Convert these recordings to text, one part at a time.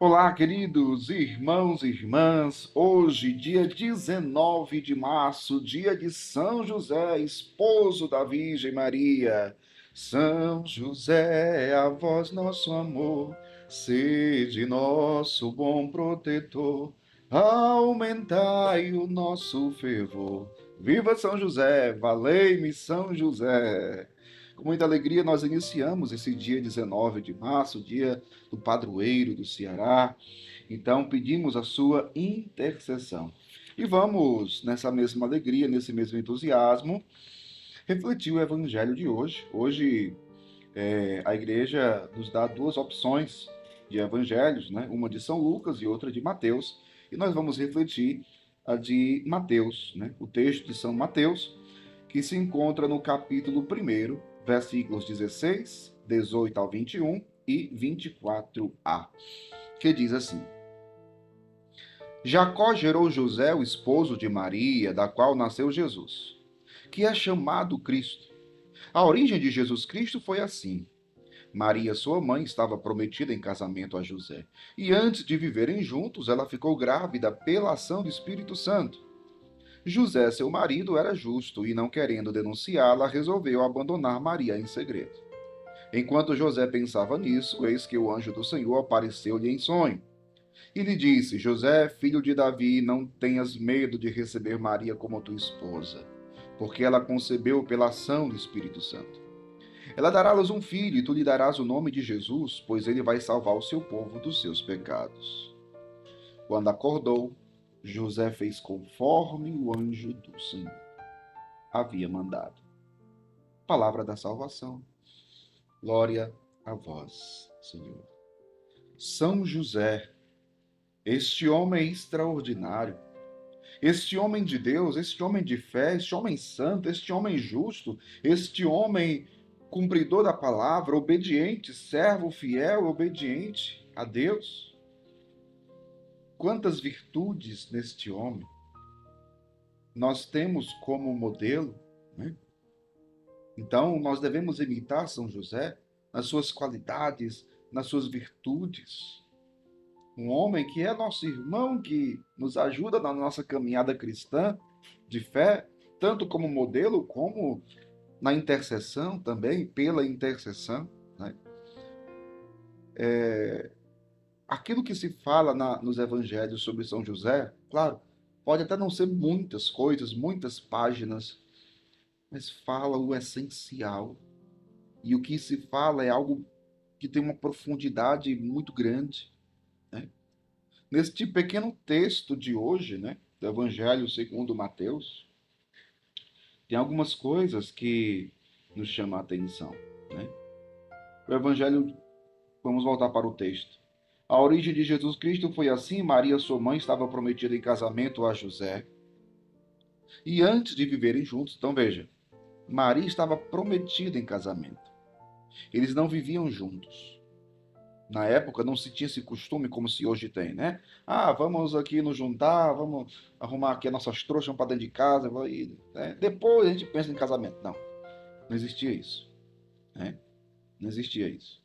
Olá, queridos irmãos e irmãs. Hoje, dia 19 de março, dia de São José, esposo da Virgem Maria. São José, a vós nosso amor, sede nosso bom protetor, aumentai o nosso fervor. Viva São José, valei-me São José. Com muita alegria, nós iniciamos esse dia 19 de março, dia do padroeiro do Ceará. Então, pedimos a sua intercessão. E vamos, nessa mesma alegria, nesse mesmo entusiasmo, refletir o evangelho de hoje. Hoje, a igreja nos dá duas opções de evangelhos, né? Uma de São Lucas e outra de Mateus. E nós vamos refletir a de Mateus, né? O texto de São Mateus, que se encontra no capítulo 1, versículos 16, 18 ao 21 e 24a, que diz assim: Jacó gerou José, o esposo de Maria, da qual nasceu Jesus, que é chamado Cristo. A origem de Jesus Cristo foi assim. Maria, sua mãe, estava prometida em casamento a José, e antes de viverem juntos, ela ficou grávida pela ação do Espírito Santo. José, seu marido, era justo e, não querendo denunciá-la, resolveu abandonar Maria em segredo. Enquanto José pensava nisso, eis que o anjo do Senhor apareceu-lhe em sonho e lhe disse: José, filho de Davi, não tenhas medo de receber Maria como tua esposa, porque ela concebeu pela ação do Espírito Santo. Ela dará à luz um filho, e tu lhe darás o nome de Jesus, pois ele vai salvar o seu povo dos seus pecados. Quando acordou, José fez conforme o anjo do Senhor havia mandado. Palavra da salvação. Glória a vós, Senhor. São José, este homem extraordinário, este homem de Deus, este homem de fé, este homem santo, este homem justo, este homem cumpridor da palavra, obediente, servo fiel, obediente a Deus. Quantas virtudes neste homem nós temos como modelo, né? Então, nós devemos imitar São José nas suas qualidades, nas suas virtudes. Um homem que é nosso irmão, que nos ajuda na nossa caminhada cristã de fé, tanto como modelo, como na intercessão também, pela intercessão, né? Aquilo que se fala nos evangelhos sobre São José, claro, pode até não ser muitas coisas, muitas páginas, mas fala o essencial. E o que se fala é algo que tem uma profundidade muito grande, né? Neste pequeno texto de hoje, né, do Evangelho segundo Mateus, tem algumas coisas que nos chamam a atenção, né? O Evangelho, vamos voltar para o texto. A origem de Jesus Cristo foi assim: Maria, sua mãe, estava prometida em casamento a José. E antes de viverem juntos, então veja, Maria estava prometida em casamento. Eles não viviam juntos. Na época não se tinha esse costume como se hoje tem, né? Ah, vamos aqui nos juntar, vamos arrumar aqui as nossas trouxas para dentro de casa, né? Depois a gente pensa em casamento. Não, não existia isso, né? Não existia isso.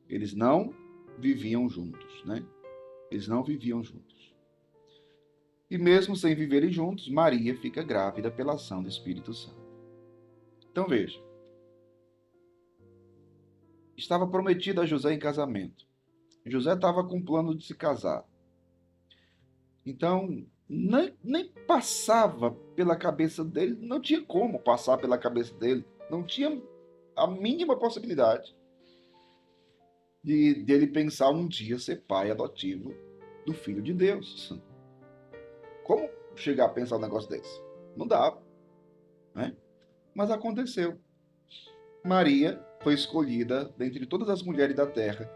Eles não viviam juntos, né? Eles não viviam juntos. E mesmo sem viverem juntos, Maria fica grávida pela ação do Espírito Santo. Então veja, estava prometida a José em casamento. José estava com o plano de se casar. Então, nem passava pela cabeça dele, não tinha como passar pela cabeça dele, não tinha a mínima possibilidade de ele pensar um dia ser pai adotivo do Filho de Deus. Como chegar a pensar um negócio desse? Não dava, né? Mas aconteceu. Maria foi escolhida dentre todas as mulheres da terra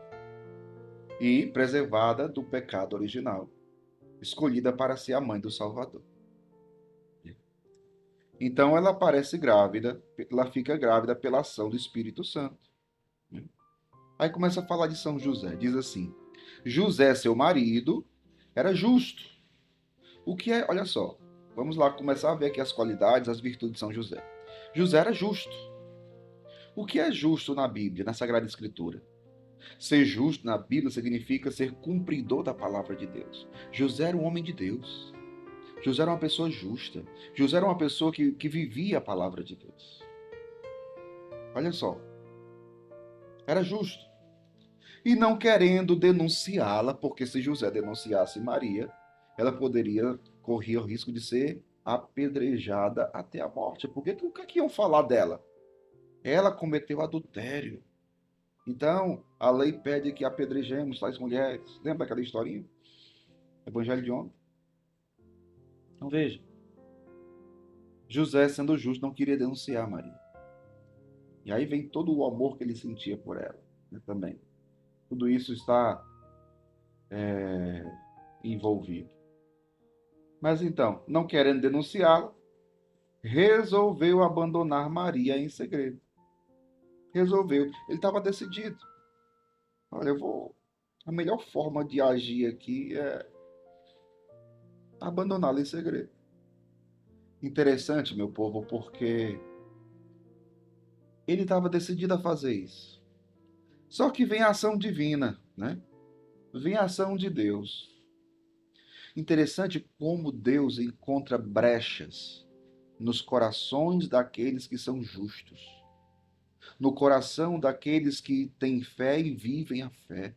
e preservada do pecado original, escolhida para ser a mãe do Salvador. Então ela aparece grávida, ela fica grávida pela ação do Espírito Santo. Aí começa a falar de São José, diz assim: José, seu marido, era justo. O que é, olha só, vamos lá começar a ver aqui as qualidades, as virtudes de São José. José era justo. O que é justo na Bíblia, na Sagrada Escritura? Ser justo na Bíblia significa ser cumpridor da palavra de Deus. José era um homem de Deus. José era uma pessoa justa. José era uma pessoa que vivia a palavra de Deus. Olha só, era justo. E não querendo denunciá-la, porque se José denunciasse Maria, ela poderia correr o risco de ser apedrejada até a morte. Porque o que iam falar dela? Ela cometeu adultério. Então, a lei pede que apedrejemos tais mulheres. Lembra aquela historinha? Evangelho de ontem. Então veja, José, sendo justo, não queria denunciar Maria. E aí vem todo o amor que ele sentia por ela, né, também. Tudo isso está envolvido. Mas então, não querendo denunciá-la, resolveu abandonar Maria em segredo. Resolveu. Ele estava decidido. Olha, a melhor forma de agir aqui é abandoná-la em segredo. Interessante, meu povo, porque ele estava decidido a fazer isso. Só que vem a ação divina, né? Vem a ação de Deus. Interessante como Deus encontra brechas nos corações daqueles que são justos, no coração daqueles que têm fé e vivem a fé,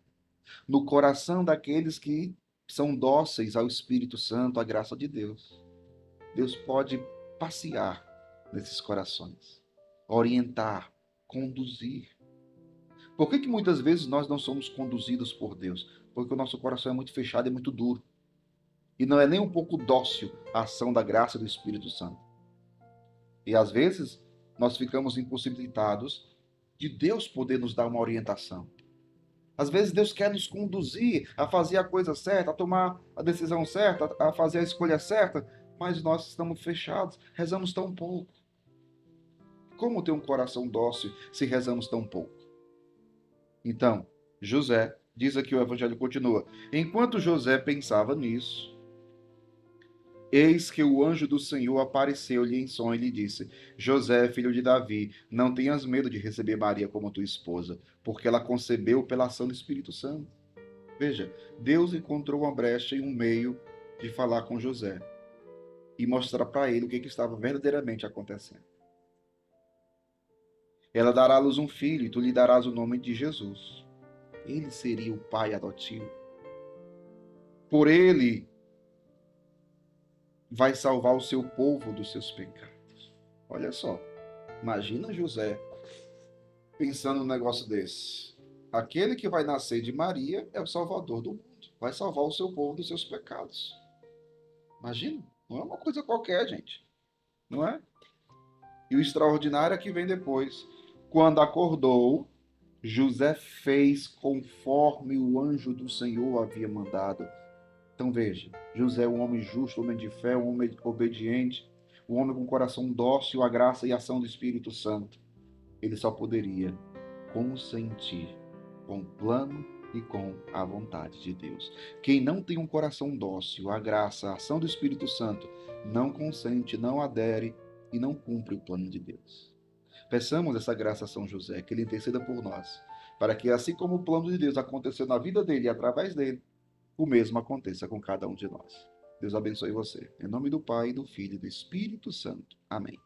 no coração daqueles que são dóceis ao Espírito Santo, à graça de Deus. Deus pode passear nesses corações, orientar, conduzir. Por que muitas vezes nós não somos conduzidos por Deus? Porque o nosso coração é muito fechado e muito duro. E não é nem um pouco dócil a ação da graça do Espírito Santo. E às vezes nós ficamos impossibilitados de Deus poder nos dar uma orientação. Às vezes Deus quer nos conduzir a fazer a coisa certa, a tomar a decisão certa, a fazer a escolha certa, mas nós estamos fechados, rezamos tão pouco. Como ter um coração dócil se rezamos tão pouco? Então, José, diz aqui o evangelho continua, enquanto José pensava nisso, eis que o anjo do Senhor apareceu-lhe em sonho e lhe disse, José, filho de Davi, não tenhas medo de receber Maria como tua esposa, porque ela concebeu pela ação do Espírito Santo. Veja, Deus encontrou uma brecha e um meio de falar com José e mostrar para ele o que estava verdadeiramente acontecendo. Ela dará à luz um filho e tu lhe darás o nome de Jesus. Ele seria o pai adotivo. Por ele vai salvar o seu povo dos seus pecados. Olha só, imagina José pensando num negócio desse. Aquele que vai nascer de Maria é o Salvador do mundo. Vai salvar o seu povo dos seus pecados. Imagina, não é uma coisa qualquer, gente. Não é? E o extraordinário é que vem depois. Quando acordou, José fez conforme o anjo do Senhor havia mandado. Então veja, José é um homem justo, um homem de fé, um homem obediente, um homem com coração dócil à graça e ação do Espírito Santo. Ele só poderia consentir com o plano e com a vontade de Deus. Quem não tem um coração dócil à graça, à ação do Espírito Santo, não consente, não adere e não cumpre o plano de Deus. Peçamos essa graça a São José, que ele interceda por nós, para que assim como o plano de Deus aconteceu na vida dele e através dele, o mesmo aconteça com cada um de nós. Deus abençoe você. Em nome do Pai, do Filho e do Espírito Santo. Amém.